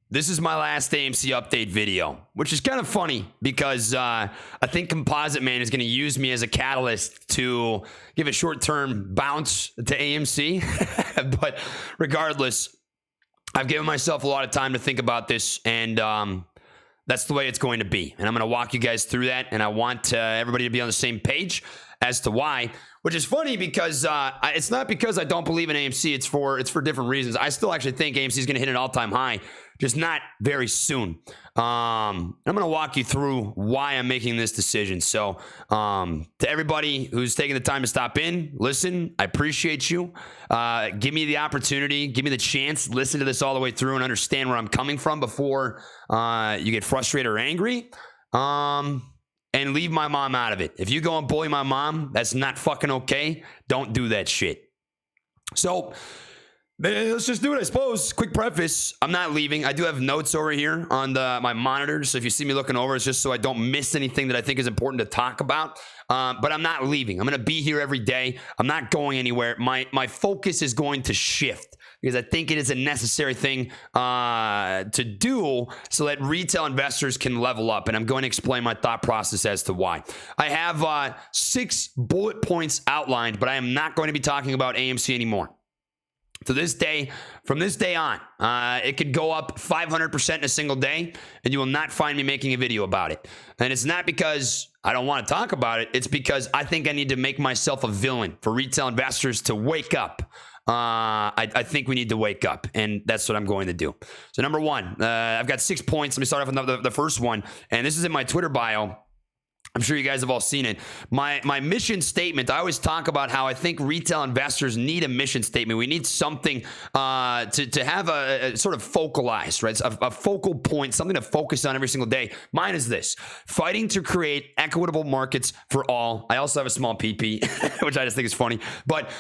This is my last AMC update video, which is kind of funny because I think Composite Man is going to use me as a catalyst to give a short-term bounce to AMC. But regardless, I've given myself a lot of time to think about this, and that's the way it's going to be. And I'm going to walk you guys through that, and I want everybody to be on the same page as to why. Which is funny because it's not because I don't believe in AMC. It's for different reasons. I still actually think AMC is going to hit an all-time high, just not very soon. I'm going to walk you through why I'm making this decision. So to everybody who's taking the time to stop in, listen, I appreciate you. Give me the opportunity, give me the chance, listen to this all the way through and understand where I'm coming from before you get frustrated or angry. And leave my mom out of it. If you go and bully my mom, that's not fucking okay. Don't do that shit. So let's just do it, I suppose. Quick preface, I'm not leaving. I do have notes over here on my monitor. So if you see me looking over, it's just so I don't miss anything that I think is important to talk about. But I'm not leaving. I'm going to be here every day. I'm not going anywhere. My focus is going to shift, because I think it is a necessary thing to do so that retail investors can level up. And I'm going to explain my thought process as to why. I have 6 bullet points outlined, but I am not going to be talking about AMC anymore. To this day, from this day on, it could go up 500% in a single day, and you will not find me making a video about it. And it's not because I don't want to talk about it. It's because I think I need to make myself a villain for retail investors to wake up. I think we need to wake up, and that's what I'm going to do. So number one, I've got 6 points. Let me start off with the first one, and this is in my Twitter bio. I'm sure you guys have all seen it. My mission statement, I always talk about how I think retail investors need a mission statement. We need something to have a sort of focalized, right? A focal point, something to focus on every single day. Mine is this: fighting to create equitable markets for all. I also have a small PP, which I just think is funny. But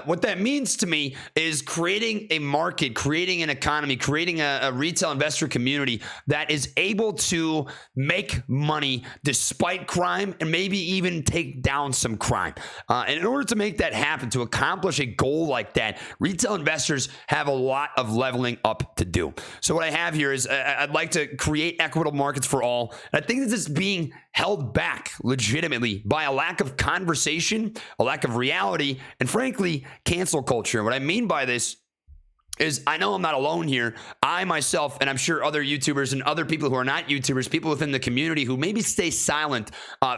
what that means to me is creating a market, creating an economy, creating a retail investor community that is able to make money despite crime, and maybe even take down some crime. And in order to make that happen, to accomplish a goal like that, retail investors have a lot of leveling up to do. So what I have here is I'd like to create equitable markets for all. And I think this is being held back legitimately by a lack of conversation, a lack of reality, and frankly, cancel culture. And what I mean by this is, I know I'm not alone here. I myself, and I'm sure other YouTubers and other people who are not YouTubers, people within the community who maybe stay silent,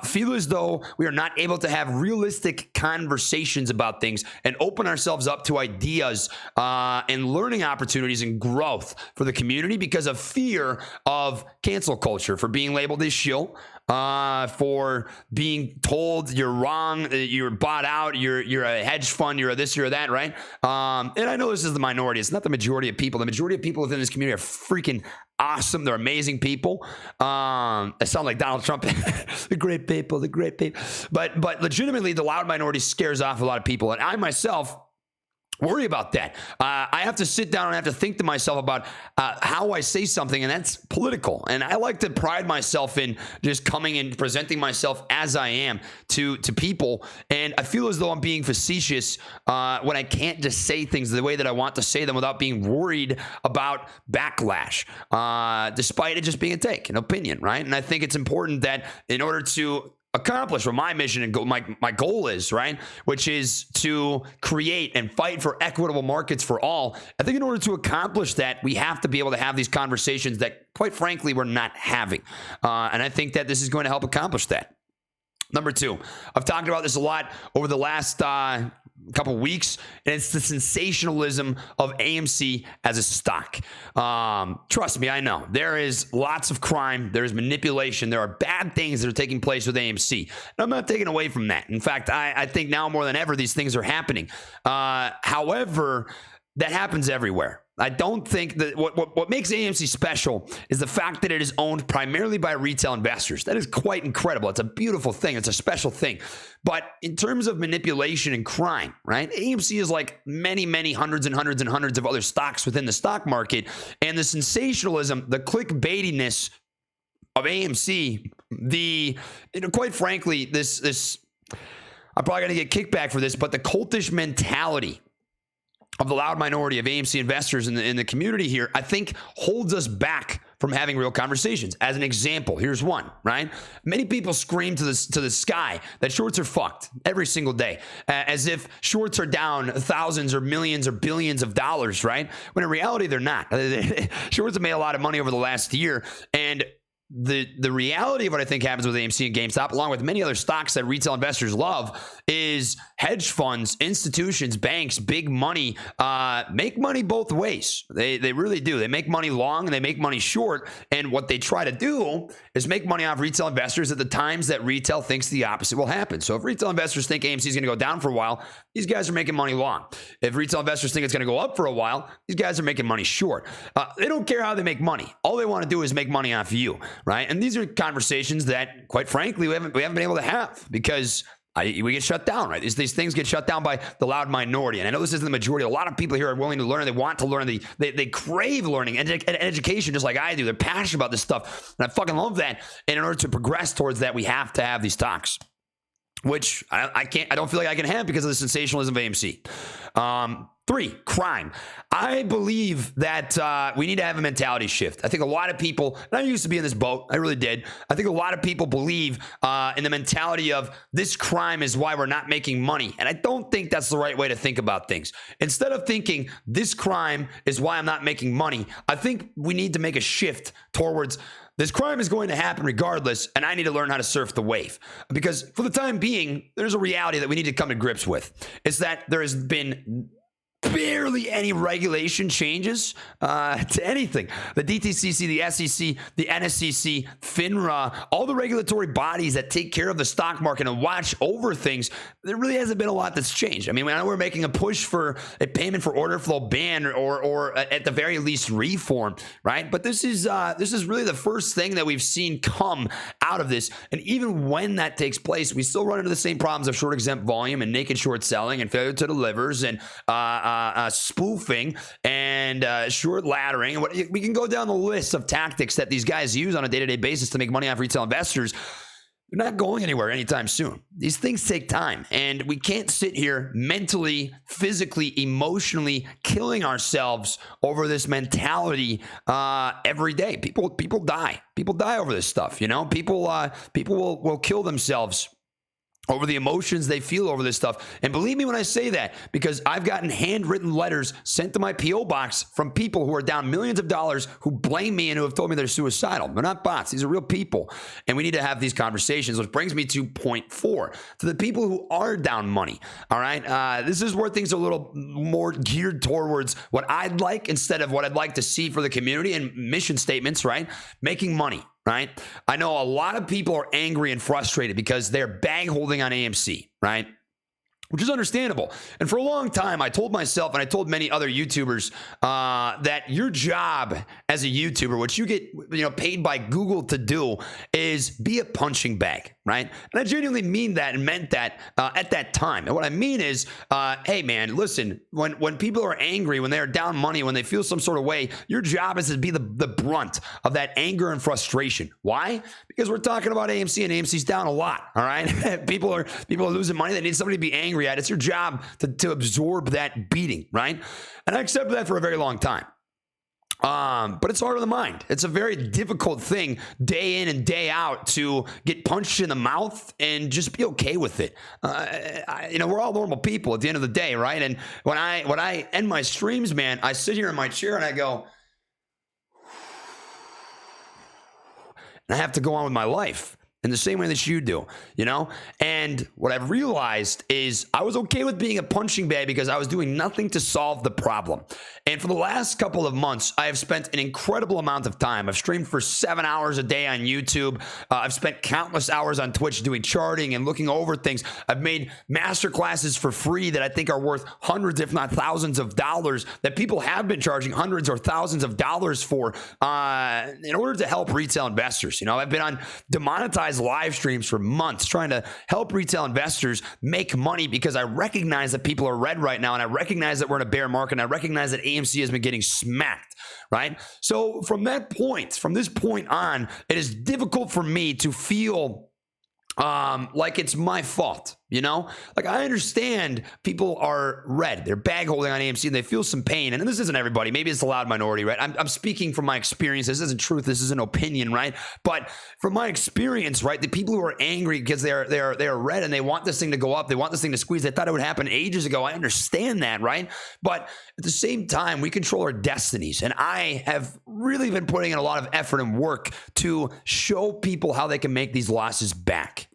feel as though we are not able to have realistic conversations about things and open ourselves up to ideas and learning opportunities and growth for the community because of fear of cancel culture, for being labeled as shill, for being told you're wrong, you're bought out, you're a hedge fund, you're a this, you're a that, right? And I know this is the minority. It's not the majority of people. The majority of people within this community are freaking awesome. They're amazing people. I sound like Donald Trump. The great people, the great people. But legitimately, the loud minority scares off a lot of people. And I myself worry about that. I have to sit down and I have to think to myself about how I say something, and that's political. And I like to pride myself in just coming and presenting myself as I am to people. And I feel as though I'm being facetious when I can't just say things the way that I want to say them without being worried about backlash, despite it just being a take, an opinion, right? And I think it's important that in order to accomplish what my mission and my goal is, right, which is to create and fight for equitable markets for all. I think in order to accomplish that, we have to be able to have these conversations that, quite frankly, we're not having. And I think that this is going to help accomplish that. Number 2, I've talked about this a lot over the last couple weeks, and it's the sensationalism of AMC as a stock. Trust me, I know there is lots of crime, there is manipulation, there are bad things that are taking place with AMC, and I'm not taking away from that. In fact, I think now more than ever these things are happening. However, that happens everywhere. I don't think that what makes AMC special is the fact that it is owned primarily by retail investors. That is quite incredible. It's a beautiful thing. It's a special thing. But in terms of manipulation and crime, right? AMC is like many, many hundreds and hundreds and hundreds of other stocks within the stock market. And the sensationalism, the clickbaitiness of AMC, quite frankly, this I'm probably going to get kickback for this, but the cultish mentality of the loud minority of AMC investors in the community here, I think holds us back from having real conversations. As an example, here's one, right? Many people scream to the sky that shorts are fucked every single day, as if shorts are down thousands or millions or billions of dollars, right? When in reality, they're not. Shorts have made a lot of money over the last year, and the reality of what I think happens with AMC and GameStop, along with many other stocks that retail investors love, is hedge funds, institutions, banks, big money make money both ways. They really do. They make money long and they make money short. And what they try to do is make money off retail investors at the times that retail thinks the opposite will happen. So if retail investors think AMC is going to go down for a while, these guys are making money long. If retail investors think it's going to go up for a while, these guys are making money short. They don't care how they make money. All they want to do is make money off you. Right. And these are conversations that, quite frankly, we haven't been able to have because we get shut down. Right. These things get shut down by the loud minority. And I know this isn't the majority. A lot of people here are willing to learn. They want to learn. They crave learning and education just like I do. They're passionate about this stuff. And I fucking love that. And in order to progress towards that, we have to have these talks, which I don't feel like I can have because of the sensationalism of AMC. 3, crime. I believe that we need to have a mentality shift. I think a lot of people, and I used to be in this boat, I really did. I think a lot of people believe in the mentality of this crime is why we're not making money. And I don't think that's the right way to think about things. Instead of thinking this crime is why I'm not making money, I think we need to make a shift towards this crime is going to happen regardless, and I need to learn how to surf the wave. Because for the time being, there's a reality that we need to come to grips with. It's that there has been barely any regulation changes to anything. The DTCC, the SEC, the NSCC, FINRA, all the regulatory bodies that take care of the stock market and watch over things, there really hasn't been a lot that's changed. I mean, I know we're making a push for a payment for order flow ban or at the very least reform, right? But this is really the first thing that we've seen come out of this. And even when that takes place, we still run into the same problems of short exempt volume and naked short selling and failure to delivers and spoofing and short laddering. And we can go down the list of tactics that these guys use on a day-to-day basis to make money off retail investors. They're not going anywhere anytime soon. These things take time, and we can't sit here mentally, physically, emotionally killing ourselves over this mentality every day. People die. People die over this stuff. You know, people will kill themselves over the emotions they feel over this stuff. And believe me when I say that, because I've gotten handwritten letters sent to my P.O. box from people who are down millions of dollars who blame me and who have told me they're suicidal. They're not bots. These are real people. And we need to have these conversations, which brings me to point 4. To the people who are down money, all right? This is where things are a little more geared towards what I'd like instead of what I'd like to see for the community and mission statements, right? Making money. Right? I know a lot of people are angry and frustrated because they're bag holding on AMC, right? Which is understandable. And for a long time, I told myself and I told many other YouTubers that your job as a YouTuber, which you get paid by Google to do, is be a punching bag, right? And I genuinely mean that and meant that at that time. And what I mean is, hey man, listen, when people are angry, when they're down money, when they feel some sort of way, your job is to be the brunt of that anger and frustration. Why? Because we're talking about AMC and AMC's down a lot, all right? people are losing money. They need somebody to be angry at. It's your job to absorb that beating, right? And I accepted that for a very long time. But it's hard on the mind. It's a very difficult thing day in and day out to get punched in the mouth and just be okay with it. We're all normal people at the end of the day, right? And when I end my streams, man, I sit here in my chair and I go, and I have to go on with my life in the same way that you do, And what I've realized is I was okay with being a punching bag because I was doing nothing to solve the problem. And for the last couple of months, I have spent an incredible amount of time. I've streamed for 7 hours a day on YouTube. I've spent countless hours on Twitch doing charting and looking over things. I've made masterclasses for free that I think are worth hundreds, if not thousands of dollars that people have been charging hundreds or thousands of dollars for in order to help retail investors. I've been on demonetized live streams for months trying to help retail investors make money because I recognize that people are red right now, and I recognize that we're in a bear market, and I recognize that AMC has been getting smacked, right? So from this point on, it is difficult for me to feel like it's my fault, you know? Like, I understand people are red. They're bag holding on AMC and they feel some pain. And this isn't everybody. Maybe it's the loud minority, right? I'm speaking from my experience. This isn't truth. This is an opinion, right? But from my experience, right, the people who are angry because they are red and they want this thing to go up, they want this thing to squeeze. They thought it would happen ages ago. I understand that, right? But at the same time, we control our destinies. And I have really been putting in a lot of effort and work to show people how they can make these losses back.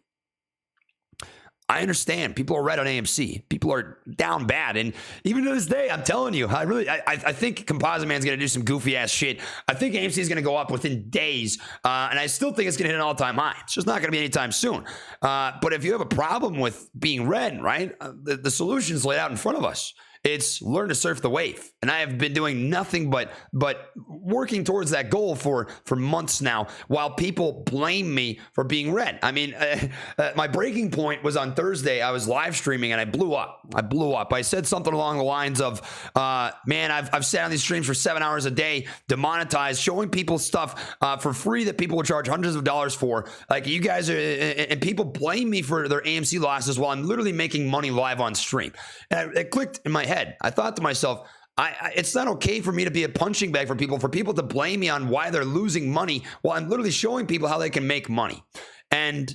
I understand people are red on AMC. People are down bad. And even to this day, I'm telling you, I think Composite Man's going to do some goofy ass shit. I think AMC is going to go up within days. And I still think it's going to hit an all-time high. It's just not going to be anytime soon. But if you have a problem with being red, right, the solution's laid out in front of us. It's learn to surf the wave. And I have been doing nothing but working towards that goal for months now, while people blame me for being red. I mean, my breaking point was on Thursday. I was live streaming and I blew up. I said something along the lines of, man, I've sat on these streams for 7 hours a day, demonetized, showing people stuff for free that people would charge hundreds of dollars for. Like, you guys are, and people blame me for their AMC losses while I'm literally making money live on stream. And it clicked in my head. I thought to myself, it's not okay for me to be a punching bag for people to blame me on why they're losing money while I'm literally showing people how they can make money. And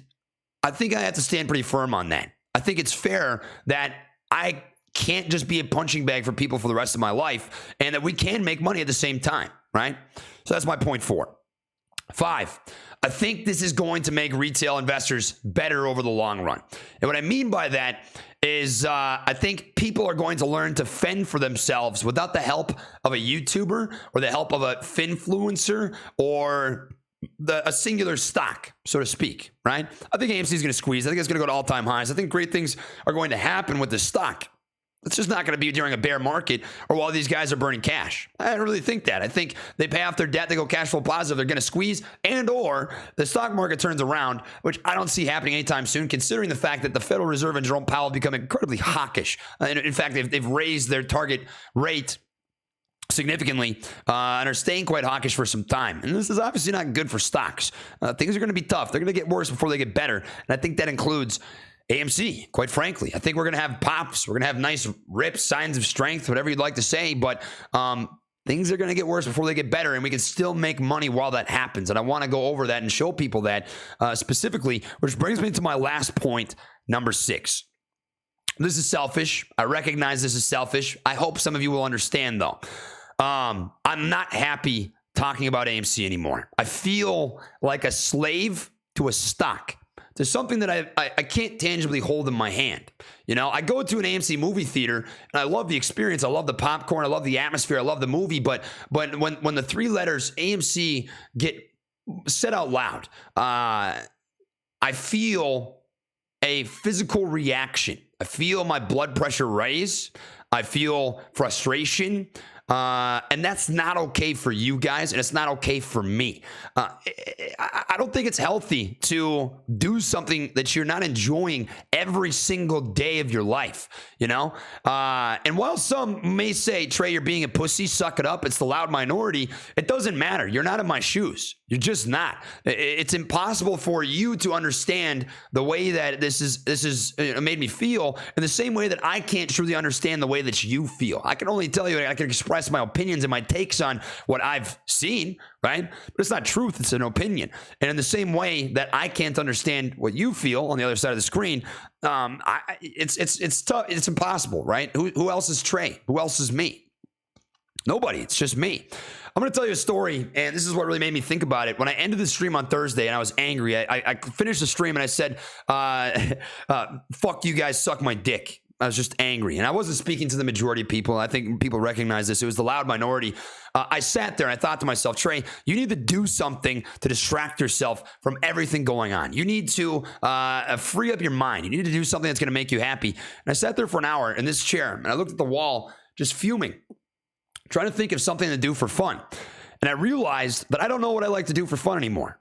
I think I have to stand pretty firm on that. I think it's fair that I can't just be a punching bag for people for the rest of my life, and that we can make money at the same time, right? So that's my point 4. 5, I think this is going to make retail investors better over the long run. And what I mean by that is I think people are going to learn to fend for themselves without the help of a YouTuber or the help of a finfluencer or a singular stock, so to speak, right? I think AMC is going to squeeze. I think it's going to go to all-time highs. I think great things are going to happen with this stock. It's just not going to be during a bear market or while these guys are burning cash. I don't really think that. I think they pay off their debt, they go cash flow positive, they're going to squeeze, and or the stock market turns around, which I don't see happening anytime soon, considering the fact that the Federal Reserve and Jerome Powell have become incredibly hawkish. In fact, they've raised their target rate significantly and are staying quite hawkish for some time. And this is obviously not good for stocks. Things are going to be tough. They're going to get worse before they get better. And I think that includes AMC, quite frankly. I think we're going to have pops. We're going to have nice rips, signs of strength, whatever you'd like to say. But things are going to get worse before they get better, and we can still make money while that happens. And I want to go over that and show people that specifically, which brings me to my last point, number 6. This is selfish. I recognize this is selfish. I hope some of you will understand, though. I'm not happy talking about AMC anymore. I feel like a slave to a stock. There's something that I can't tangibly hold in my hand. You know, I go to an AMC movie theater and I love the experience. I love the popcorn. I love the atmosphere. I love the movie. But when the 3 letters AMC get said out loud, I feel a physical reaction. I feel my blood pressure raise. I feel frustration. And that's not okay for you guys, and it's not okay for me. I don't think it's healthy to do something that you're not enjoying every single day of your life, you know? And while some may say, Trey, you're being a pussy, suck it up, it's the loud minority, it doesn't matter. You're not in my shoes. You're just not. It's impossible for you to understand the way that this is made me feel in the same way that I can't truly understand the way that you feel. I can only tell you, I can express my opinions and my takes on what I've seen, right? But it's not truth, it's an opinion. And in the same way that I can't understand what you feel on the other side of the screen, it's tough, it's impossible, right? Who else is Trey? Who else is me? Nobody. It's just me. I'm going to tell you a story, and this is what really made me think about it. When I ended the stream on Thursday and I was angry, I finished the stream and I said, fuck you guys, suck my dick. I was just angry, and I wasn't speaking to the majority of people. I think people recognize this. It was the loud minority. I sat there and I thought to myself, Trey, you need to do something to distract yourself from everything going on. You need to free up your mind. You need to do something that's going to make you happy. And I sat there for an hour in this chair, and I looked at the wall, just fuming, trying to think of something to do for fun. And I realized that I don't know what I like to do for fun anymore.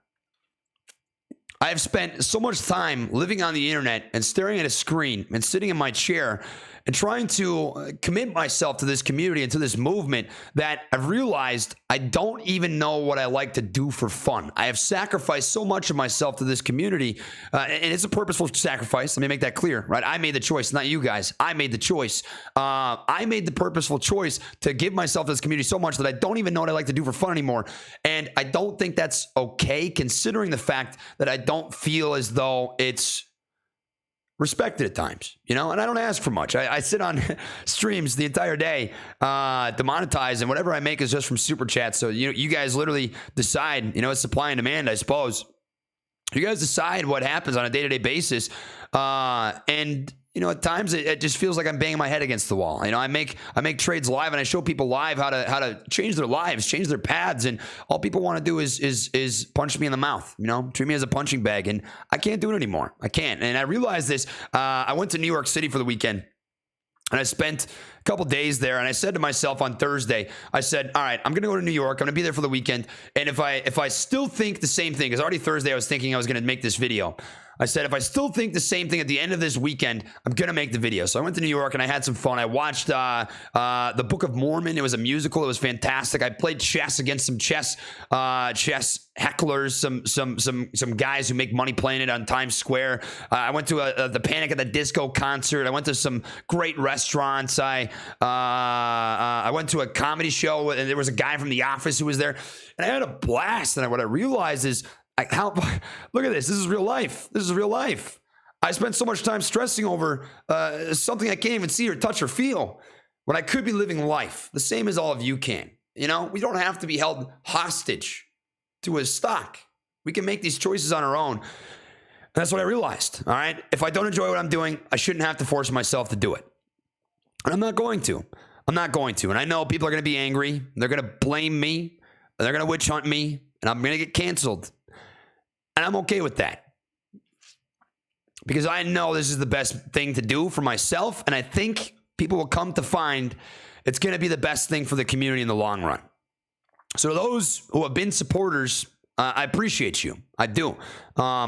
I have spent so much time living on the internet and staring at a screen and sitting in my chair and trying to commit myself to this community and to this movement that I've realized I don't even know what I like to do for fun. I have sacrificed so much of myself to this community, and it's a purposeful sacrifice. Let me make that clear, right? I made the choice, not you guys. I made the choice. I made the purposeful choice to give myself to this community so much that I don't even know what I like to do for fun anymore. And I don't think that's okay, considering the fact that I don't feel as though it's respected at times, and I don't ask for much. I sit on streams the entire day to monetize, and whatever I make is just from super chats. So you guys literally decide, it's supply and demand, I suppose. You guys decide what happens on a day-to-day basis, and at times it just feels like I'm banging my head against the wall. I make trades live, and I show people live how to change their lives, change their paths, and all people want to do is punch me in the mouth. Treat me as a punching bag, and I can't do it anymore. I can't, and I realized this. I went to New York City for the weekend, and I spent a couple days there, and I said to myself on Thursday, I said, all right, I'm going to go to New York. I'm going to be there for the weekend, and if I still think the same thing, because already Thursday I was thinking I was going to make this video. I said, if I still think the same thing at the end of this weekend, I'm going to make the video. So I went to New York and I had some fun. I watched the Book of Mormon. It was a musical. It was fantastic. I played chess against some chess hecklers, some guys who make money playing it on Times Square. I went to the Panic at the Disco concert. I went to some great restaurants. I went to a comedy show, and there was a guy from The Office who was there. And I had a blast. And what I realized is, look at this. This is real life. This is real life. I spent so much time stressing over something I can't even see or touch or feel when I could be living life the same as all of you can. We don't have to be held hostage to a stock. We can make these choices on our own. And that's what I realized. All right. If I don't enjoy what I'm doing, I shouldn't have to force myself to do it. And I'm not going to. And I know people are going to be angry. They're going to blame me. They're going to witch hunt me. And I'm going to get canceled. And I'm okay with that, because I know this is the best thing to do for myself. And I think people will come to find it's going to be the best thing for the community in the long run. So those who have been supporters, I appreciate you. I do.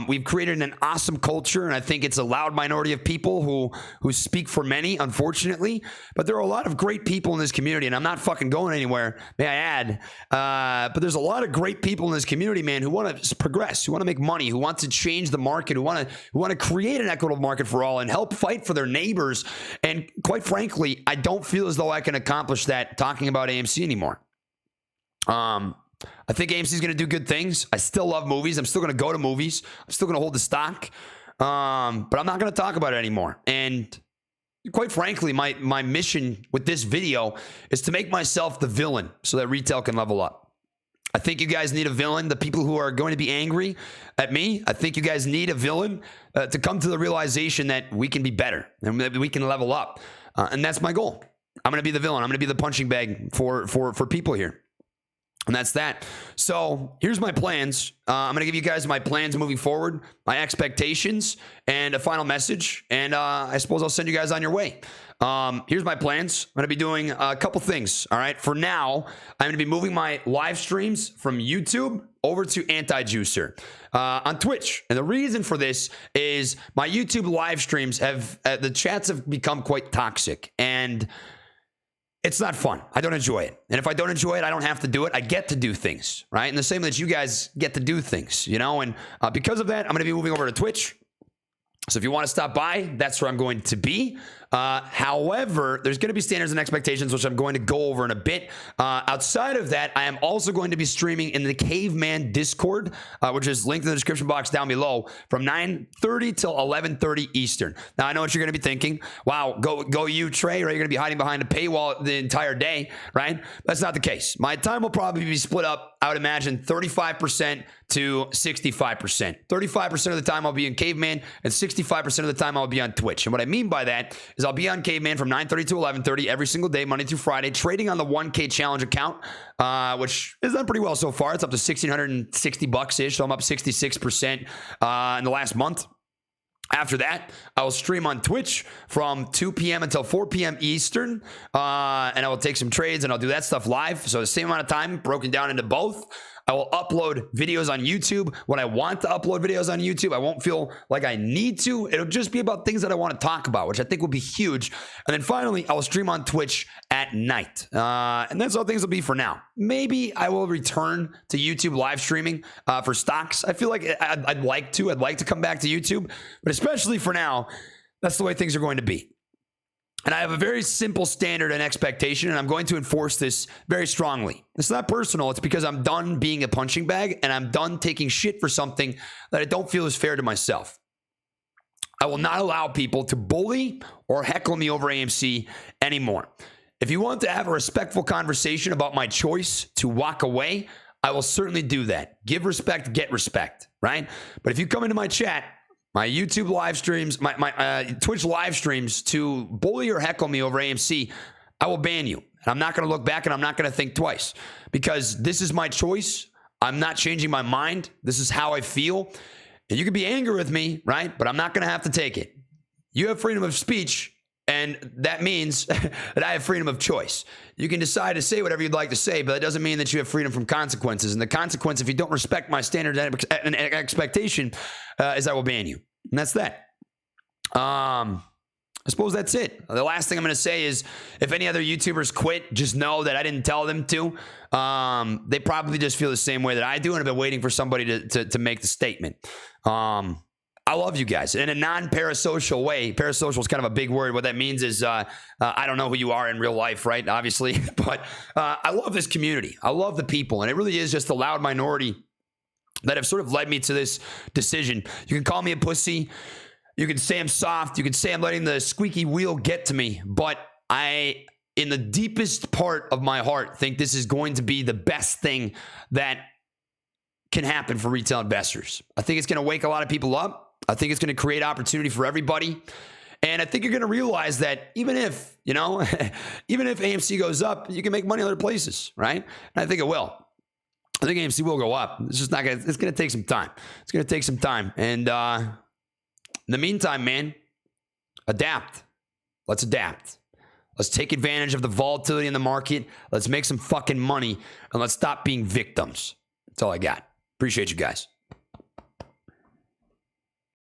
We've created an awesome culture, and I think it's a loud minority of people who speak for many, unfortunately. But there are a lot of great people in this community, and I'm not fucking going anywhere, may I add. But there's a lot of great people in this community, man, who want to progress, who want to make money, who want to change the market, who want to create an equitable market for all and help fight for their neighbors. And quite frankly, I don't feel as though I can accomplish that talking about AMC anymore. I think AMC is going to do good things. I still love movies. I'm still going to go to movies. I'm still going to hold the stock. But I'm not going to talk about it anymore. And quite frankly, my mission with this video is to make myself the villain so that retail can level up. I think you guys need a villain. The people who are going to be angry at me, I think you guys need a villain to come to the realization that we can be better and that we can level up. And that's my goal. I'm going to be the villain. I'm going to be the punching bag for people here. And that's that. So here's my plans. I'm going to give you guys my plans moving forward, my expectations, and a final message. And I suppose I'll send you guys on your way. Here's my plans. I'm going to be doing a couple things. All right. For now, I'm going to be moving my live streams from YouTube over to Anti-Juicer on Twitch. And the reason for this is my YouTube live streams the chats have become quite toxic. And it's not fun. I don't enjoy it. And if I don't enjoy it, I don't have to do it. I get to do things, right? And the same that you guys get to do things, And because of that, I'm going to be moving over to Twitch. So if you want to stop by, that's where I'm going to be. However, there's going to be standards and expectations, which I'm going to go over in a bit. Outside of that, I am also going to be streaming in the Caveman Discord, which is linked in the description box down below, from 9:30 till 11:30 Eastern. Now, I know what you're going to be thinking. Wow, go you, Trey, right? You're going to be hiding behind a paywall the entire day, right? That's not the case. My time will probably be split up, I would imagine, 35% to 65%. 35% of the time I'll be in Caveman, and 65% of the time I'll be on Twitch. And what I mean by that is I'll be on Caveman from 9:30 to 11:30 every single day, Monday through Friday, trading on the 1K challenge account, which has done pretty well so far. It's up to $1,660-ish, so I'm up 66% in the last month. After that, I will stream on Twitch from 2 p.m. until 4 p.m. Eastern, and I will take some trades, and I'll do that stuff live. So the same amount of time broken down into both. I will upload videos on YouTube when I want to upload videos on YouTube. I won't feel like I need to. It'll just be about things that I want to talk about, which I think will be huge. And then finally, I will stream on Twitch at night. And that's how things will be for now. Maybe I will return to YouTube live streaming for stocks. I feel like I'd like to. I'd like to come back to YouTube. But especially for now, that's the way things are going to be. And I have a very simple standard and expectation, and I'm going to enforce this very strongly. It's not personal. It's because I'm done being a punching bag, and I'm done taking shit for something that I don't feel is fair to myself. I will not allow people to bully or heckle me over AMC anymore. If you want to have a respectful conversation about my choice to walk away, I will certainly do that. Give respect, get respect, right? But if you come into my chat, my YouTube live streams, my Twitch live streams to bully or heckle me over AMC, I will ban you. And I'm not going to look back, and I'm not going to think twice, because this is my choice. I'm not changing my mind. This is how I feel. And you can be angry with me, right? But I'm not going to have to take it. You have freedom of speech, and that means that I have freedom of choice. You can decide to say whatever you'd like to say, but that doesn't mean that you have freedom from consequences. And the consequence, if you don't respect my standards and expectation, is I will ban you. And that's that. I suppose that's it. The last thing I'm going to say is, if any other YouTubers quit, just know that I didn't tell them to. They probably just feel the same way that I do, and have been waiting for somebody to make the statement. I love you guys in a non-parasocial way. Parasocial is kind of a big word. What that means is I don't know who you are in real life, right? Obviously, but I love this community. I love the people, and it really is just the loud minority that have sort of led me to this decision. You can call me a pussy. You can say I'm soft. You can say I'm letting the squeaky wheel get to me. But I, in the deepest part of my heart, think this is going to be the best thing that can happen for retail investors. I think it's going to wake a lot of people up. I think it's going to create opportunity for everybody. And I think you're going to realize that even if, even if AMC goes up, you can make money other places, right? And I think it will. I think AMC will go up. It's just not going to, it's going to take some time. It's going to take some time. And in the meantime, man, adapt. Let's adapt. Let's take advantage of the volatility in the market. Let's make some fucking money, and let's stop being victims. That's all I got. Appreciate you guys.